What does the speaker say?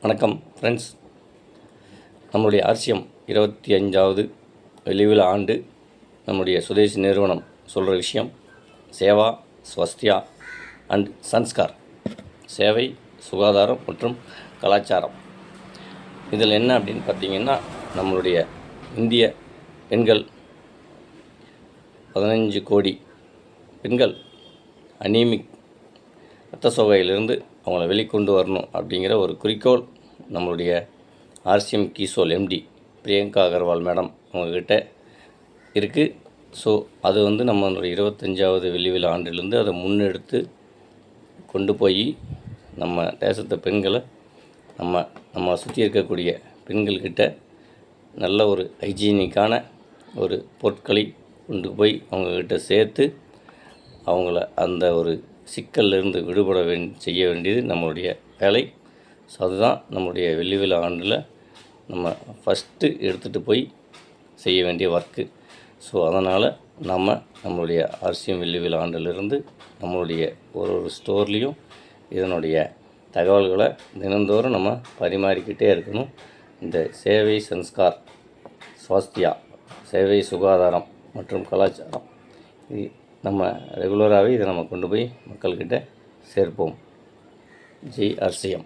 வணக்கம் ஃப்ரெண்ட்ஸ். நம்முடைய ஆர்சிஎம் 25வது வெளிவிழா ஆண்டு நம்முடைய சுதேசி நிறுவனம் சொல்கிற விஷயம் சேவா, ஸ்வஸ்தியா அண்ட் சன்ஸ்கார். சேவை, சுகாதாரம் மற்றும் கலாச்சாரம். இதில் என்ன அப்படின்னு பார்த்திங்கன்னா, நம்மளுடைய இந்திய பெண்கள் 15 கோடி பெண்கள் அனீமிக் இரத்த சோகையிலிருந்து அவங்கள வெளிக்கொண்டு வரணும் அப்படிங்கிற ஒரு குறிக்கோள் நம்மளுடைய ஆர்சிஎம் கீசோல் எம்டி பிரியங்கா அகர்வால் மேடம் அவங்கக்கிட்ட இருக்குது. ஸோ அது நம்மளுடைய 25வது வெள்ளி விழா ஆண்டிலிருந்து அதை முன்னெடுத்து கொண்டு போய் நம்ம தேசத்து பெண்களை நம்ம சுற்றி இருக்கக்கூடிய பெண்கள்கிட்ட நல்ல ஒரு ஹைஜீனிக்கான ஒரு பொருட்களை கொண்டு போய் அவங்கக்கிட்ட சேர்த்து அவங்கள அந்த ஒரு சிக்கலிருந்து விடுபட செய்ய வேண்டியது நம்மளுடைய வேலை. ஸோ அதுதான் நம்மளுடைய வெள்ளி விழா ஆண்டில் நம்ம ஃபஸ்ட்டு எடுத்துகிட்டு போய் செய்ய வேண்டிய ஒர்க்கு. ஸோ அதனால் நம்மளுடைய ஆர்சிஎம் வெள்ளி விழா ஆண்டிலிருந்து நம்மளுடைய ஒரு ஸ்டோர்லேயும் இதனுடைய தகவல்களை தினந்தோறும் நம்ம பரிமாறிக்கிட்டே இருக்கணும். இந்த சேவை, சன்ஸ்கார், ஸ்வாஸ்தியா, சேவை, சுகாதாரம் மற்றும் கலாச்சாரம், நம்ம ரெகுலராகவே இதை நம்ம கொண்டு போய் மக்கள்கிட்ட சேர்ப்போம். ஜெய் ஆர்சிஎம்.